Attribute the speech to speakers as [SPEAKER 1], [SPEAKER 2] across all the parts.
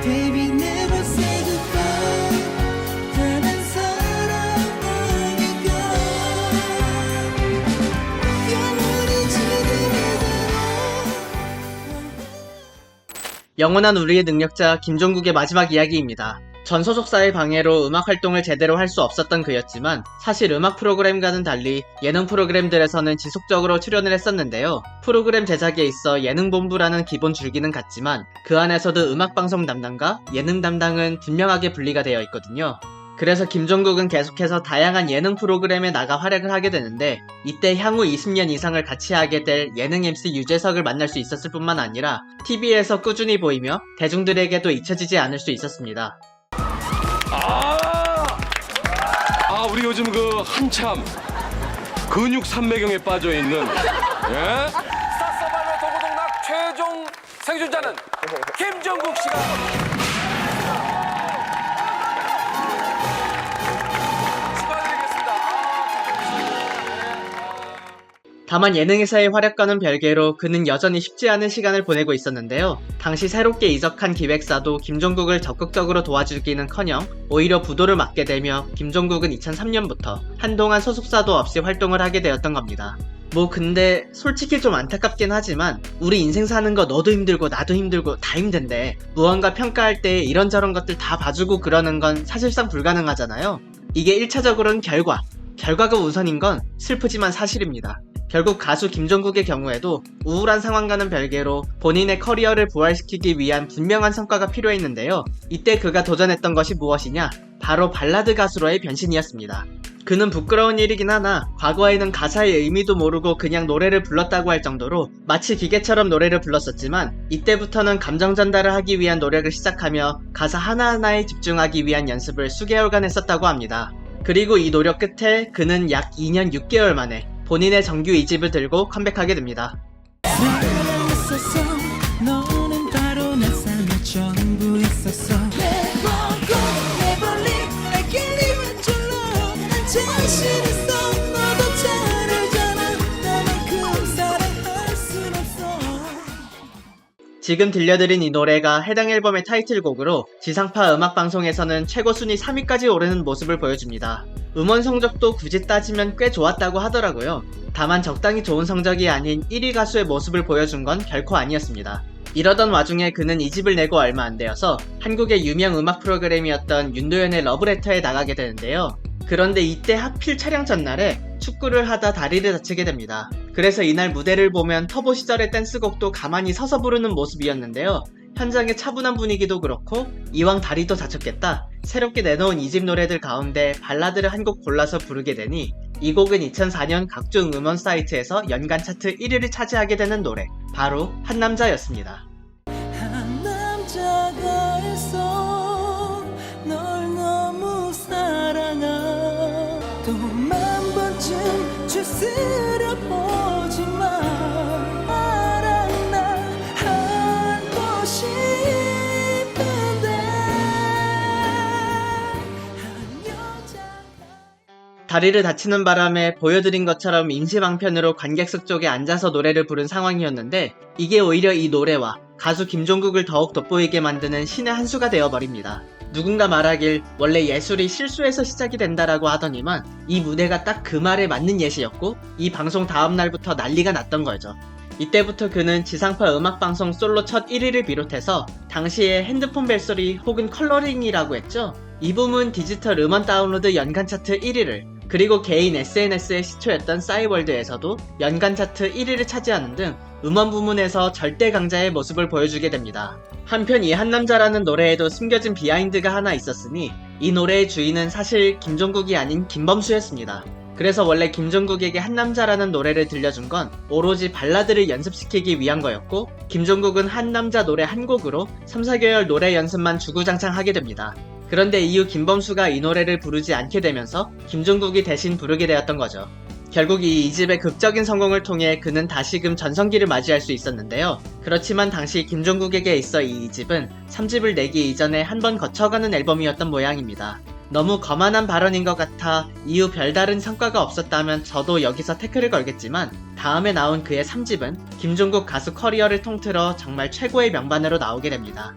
[SPEAKER 1] Baby never say goodbye. 다른 사랑하니까 영원히 지금이잖아.
[SPEAKER 2] 영원한 우리의 능력자 김종국의 마지막 이야기입니다. 전 소속사의 방해로 음악 활동을 제대로 할 수 없었던 그였지만 사실 음악 프로그램과는 달리 예능 프로그램들에서는 지속적으로 출연을 했었는데요. 프로그램 제작에 있어 예능본부라는 기본 줄기는 같지만 그 안에서도 음악방송 담당과 예능 담당은 분명하게 분리가 되어 있거든요. 그래서 김종국은 계속해서 다양한 예능 프로그램에 나가 활약을 하게 되는데 이때 향후 20년 이상을 같이 하게 될 예능 MC 유재석을 만날 수 있었을 뿐만 아니라 TV에서 꾸준히 보이며 대중들에게도 잊혀지지 않을 수 있었습니다.
[SPEAKER 3] 우리 요즘 그 한참 근육 산매경에 빠져 있는 스타서바이벌 도구동락 최종 생존자는 김종국 씨가 축하드리겠습니다.
[SPEAKER 2] 다만 예능에서의 활약과는 별개로 그는 여전히 쉽지 않은 시간을 보내고 있었는데요. 당시 새롭게 이적한 기획사도 김종국을 적극적으로 도와주기는커녕 오히려 부도를 맞게 되며 김종국은 2003년부터 한동안 소속사도 없이 활동을 하게 되었던 겁니다. 근데 솔직히 좀 안타깝긴 하지만 우리 인생 사는 거 너도 힘들고 나도 힘들고 다 힘든데 무언가 평가할 때 이런저런 것들 다 봐주고 그러는 건 사실상 불가능하잖아요. 이게 1차적으로는 결과가 우선인 건 슬프지만 사실입니다. 결국 가수 김종국의 경우에도 우울한 상황과는 별개로 본인의 커리어를 부활시키기 위한 분명한 성과가 필요했는데요. 이때 그가 도전했던 것이 무엇이냐? 바로 발라드 가수로의 변신이었습니다. 그는 부끄러운 일이긴 하나 과거에는 가사의 의미도 모르고 그냥 노래를 불렀다고 할 정도로 마치 기계처럼 노래를 불렀었지만 이때부터는 감정 전달을 하기 위한 노력을 시작하며 가사 하나하나에 집중하기 위한 연습을 수개월간 했었다고 합니다. 그리고 이 노력 끝에 그는 약 2년 6개월 만에 본인의 정규 2집을 들고 컴백하게 됩니다.
[SPEAKER 1] 사랑했었어. 너는 바로 내 삶의 전부였었어. Never leave. I can't leave your love. 난 자신 있어. 너도 잘 알잖아. 나만큼 사랑할 순 없어.
[SPEAKER 2] 지금 들려드린 이 노래가 해당 앨범의 타이틀곡으로 지상파 음악방송에서는 최고 순위 3위까지 오르는 모습을 보여줍니다. 음원 성적도 굳이 따지면 꽤 좋았다고 하더라고요. 다만 적당히 좋은 성적이 아닌 1위 가수의 모습을 보여준 건 결코 아니었습니다. 이러던 와중에 그는 2집을 내고 얼마 안 되어서 한국의 유명 음악 프로그램이었던 윤도현의 러브레터에 나가게 되는데요. 그런데 이때 하필 촬영 전날에 축구를 하다 다리를 다치게 됩니다. 그래서 이날 무대를 보면 터보 시절의 댄스곡도 가만히 서서 부르는 모습이었는데요. 현장의 차분한 분위기도 그렇고 이왕 다리도 다쳤겠다 새롭게 내놓은 2집 노래들 가운데 발라드를 한 곡 골라서 부르게 되니 이 곡은 2004년 각종 음원 사이트에서 연간 차트 1위를 차지하게 되는 노래 바로 한남자였습니다.
[SPEAKER 1] 한 남자가 있어. 널 너무 사랑하. 또 만 번쯤 주스려 보지만 알아 나 하고 싶은데 한 여자가
[SPEAKER 2] 다리를 다치는 바람에 보여드린 것처럼 임시방편으로 관객석 쪽에 앉아서 노래를 부른 상황이었는데 이게 오히려 이 노래와 가수 김종국을 더욱 돋보이게 만드는 신의 한 수가 되어버립니다. 누군가 말하길 원래 예술이 실수에서 시작이 된다라고 하더니만 이 무대가 딱 그 말에 맞는 예시였고 이 방송 다음날부터 난리가 났던 거죠. 이때부터 그는 지상파 음악방송 솔로 첫 1위를 비롯해서 당시에 핸드폰 벨소리 혹은 컬러링이라고 했죠. 이 부문 디지털 음원 다운로드 연간 차트 1위를 그리고 개인 SNS의 시초였던 싸이월드에서도 연간 차트 1위를 차지하는 등 음원 부문에서 절대 강자의 모습을 보여주게 됩니다. 한편 이 한남자라는 노래에도 숨겨진 비하인드가 하나 있었으니 이 노래의 주인은 사실 김종국이 아닌 김범수였습니다. 그래서 원래 김종국에게 한남자라는 노래를 들려준 건 오로지 발라드를 연습시키기 위한 거였고 김종국은 한남자 노래 한 곡으로 3-4개월 노래 연습만 주구장창 하게 됩니다. 그런데 이후 김범수가 이 노래를 부르지 않게 되면서 김종국이 대신 부르게 되었던 거죠. 결국 이 2집의 극적인 성공을 통해 그는 다시금 전성기를 맞이할 수 있었는데요. 그렇지만 당시 김종국에게 있어 이 2집은 3집을 내기 이전에 한번 거쳐가는 앨범이었던 모양입니다. 너무 거만한 발언인 것 같아 이후 별다른 성과가 없었다면 저도 여기서 태클을 걸겠지만 다음에 나온 그의 3집은 김종국 가수 커리어를 통틀어 정말 최고의 명반으로 나오게 됩니다.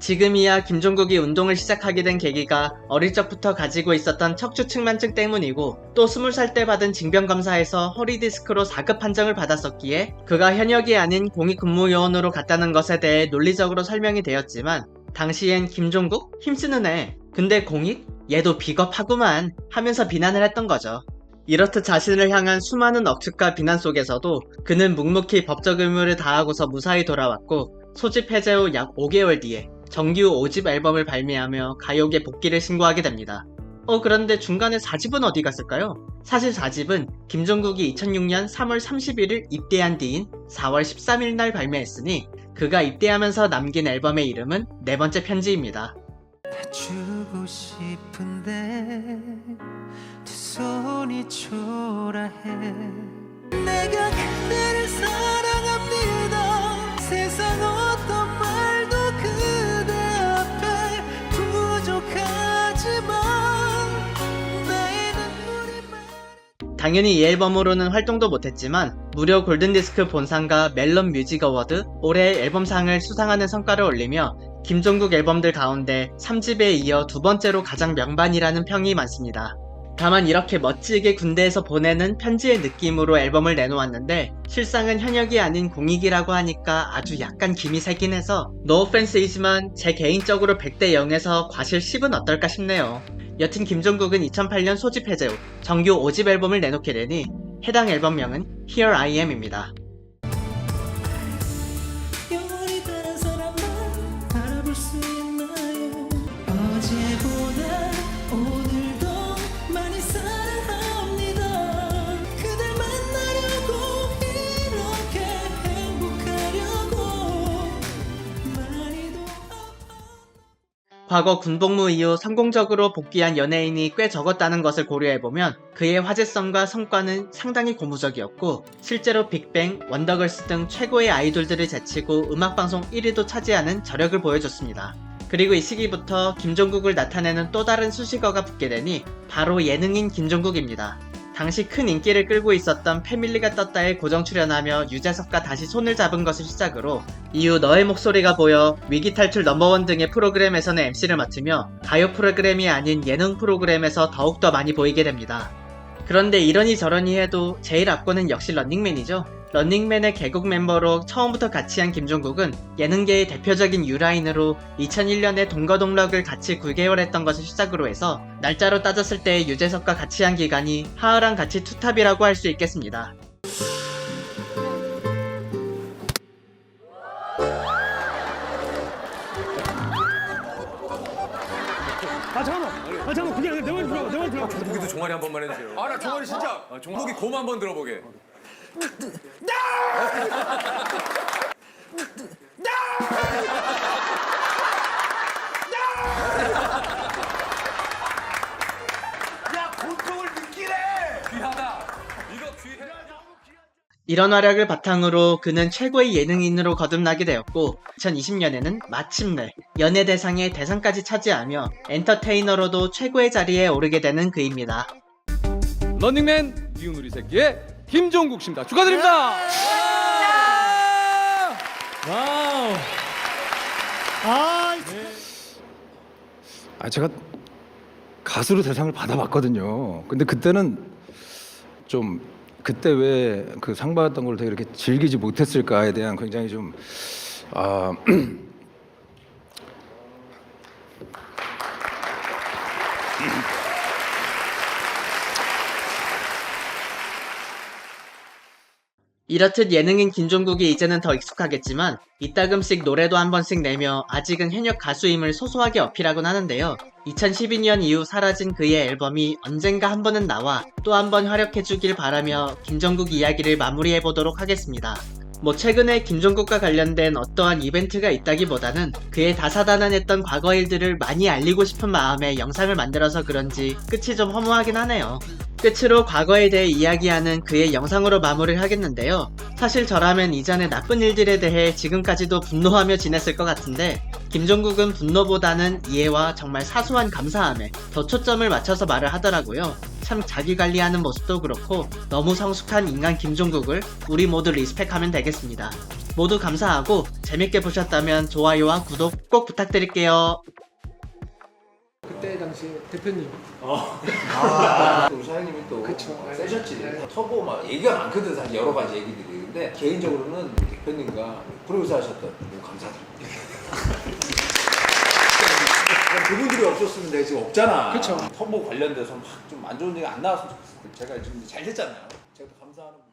[SPEAKER 2] 지금이야 김종국이 운동을 시작하게 된 계기가 어릴 적부터 가지고 있었던 척추측만증 때문이고 또 20살 때 받은 징병검사에서 허리 디스크로 4급 판정을 받았었기에 그가 현역이 아닌 공익근무요원으로 갔다는 것에 대해 논리적으로 설명이 되었지만 당시엔 김종국? 힘쓰는 애. 근데 공익? 얘도 비겁하구만 하면서 비난을 했던 거죠. 이렇듯 자신을 향한 수많은 억측과 비난 속에서도 그는 묵묵히 법적 의무를 다하고서 무사히 돌아왔고 소집 해제 후 약 5개월 뒤에 정규 5집 앨범을 발매하며 가요계 복귀를 신고하게 됩니다. 그런데 중간에 4집은 어디 갔을까요? 사실 4집은 김종국이 2006년 3월 31일 입대한 뒤인 4월 13일 날 발매했으니 그가 입대하면서 남긴 앨범의 이름은 네 번째 편지입니다.
[SPEAKER 1] 주고 싶은데 두 손이 초라해 내가 그대를 사랑합니다 세상 어떤 말도 그대 앞에 부족하지만 나의 눈물이
[SPEAKER 2] 당연히 이 앨범으로는 활동도 못했지만 무려 골든디스크 본상과 멜론 뮤직 어워드 올해의 앨범상을 수상하는 성과를 올리며 김종국 앨범들 가운데 3집에 이어 두 번째로 가장 명반이라는 평이 많습니다. 다만 이렇게 멋지게 군대에서 보내는 편지의 느낌으로 앨범을 내놓았는데 실상은 현역이 아닌 공익이라고 하니까 아주 약간 김이 새긴 해서 No offense이지만 제 개인적으로 100대 0에서 과실 10은 어떨까 싶네요. 여튼 김종국은 2008년 소집 해제 후 정규 5집 앨범을 내놓게 되니 해당 앨범명은 Here I Am입니다.
[SPEAKER 1] 영원히 다른 사람만 알아볼 수 있나요 어제보다 오늘도 많이 사랑합니다 그댈 만나려고 이렇게 행복하려고 많이도
[SPEAKER 2] 과거 군복무 이후 성공적으로 복귀한 연예인이 꽤 적었다는 것을 고려해보면 그의 화제성과 성과는 상당히 고무적이었고 실제로 빅뱅, 원더걸스 등 최고의 아이돌들을 제치고 음악방송 1위도 차지하는 저력을 보여줬습니다. 그리고 이 시기부터 김종국을 나타내는 또 다른 수식어가 붙게 되니 바로 예능인 김종국입니다. 당시 큰 인기를 끌고 있었던 패밀리가 떴다에 고정 출연하며 유재석과 다시 손을 잡은 것을 시작으로 이후 너의 목소리가 보여, 위기탈출 넘버원 등의 프로그램에서는 MC를 맡으며 가요 프로그램이 아닌 예능 프로그램에서 더욱더 많이 보이게 됩니다. 그런데 이러니 저러니 해도 제일 앞권은 역시 런닝맨이죠. 런닝맨의 개국 멤버로 처음부터 같이 한 김종국은 예능계의 대표적인 유라인으로 2001년에 동거동락을 같이 9개월 했던 것을 시작으로 해서 날짜로 따졌을 때 유재석과 같이 한 기간이 하하랑 같이 투탑이라고 할 수 있겠습니다.
[SPEAKER 4] 잠깐만 그게 아니라 내 말 들어
[SPEAKER 3] 종국이도 종아리 한 번만 해주세요. 아, 나 종아리 진짜. 종국이 곰 한 번 들어보게. 야, 고통을 느끼래. 귀하다. 이거 귀해.
[SPEAKER 2] 이런 활약을 바탕으로 그는 최고의 예능인으로 거듭나게 되었고 2020년에는 마침내 연예대상의 대상까지 차지하며 엔터테이너로도 최고의 자리에 오르게 되는 그입니다.
[SPEAKER 3] 런닝맨 미운 우리 새끼의 김종국 씨입니다. 축하드립니다.
[SPEAKER 4] 와우
[SPEAKER 5] 제가 가수로 대상을 받아봤거든요. 근데 그때는 좀 그때 왜 그 상 받았던 걸 되게 이렇게 즐기지 못했을까에 대한 굉장히 좀
[SPEAKER 2] 이렇듯 예능인 김종국이 이제는 더 익숙하겠지만 이따금씩 노래도 한 번씩 내며 아직은 현역 가수임을 소소하게 어필하곤 하는데요. 2012년 이후 사라진 그의 앨범이 언젠가 한 번은 나와 또 한 번 활약해주길 바라며 김종국 이야기를 마무리해보도록 하겠습니다. 최근에 김종국과 관련된 어떠한 이벤트가 있다기보다는 그의 다사다난했던 과거 일들을 많이 알리고 싶은 마음에 영상을 만들어서 그런지 끝이 좀 허무하긴 하네요. 끝으로 과거에 대해 이야기하는 그의 영상으로 마무리를 하겠는데요. 사실 저라면 이전의 나쁜 일들에 대해 지금까지도 분노하며 지냈을 것 같은데 김종국은 분노보다는 이해와 정말 사소한 감사함에 더 초점을 맞춰서 말을 하더라고요. 참 자기 관리하는 모습도 그렇고 너무 성숙한 인간 김종국을 우리 모두 리스펙하면 되겠습니다. 모두 감사하고 재밌게 보셨다면 좋아요와 구독 꼭 부탁드릴게요.
[SPEAKER 4] 그때 당시 대표님.
[SPEAKER 6] 우리 사장님이 또 세셨지. 터보 막 얘기가 많거든, 사실 여러 가지 얘기들이. 근데 개인적으로는 대표님과 프로듀서 하셨던 너무 감사드립니다. 그분들이 없었으면 내가 지금 없잖아.
[SPEAKER 4] 그쵸.
[SPEAKER 6] 터보 관련돼서 막 좀 안 좋은 얘기 안 나왔으면 좋겠어. 제가 지금 잘 됐잖아요. 제가 또 감사하는.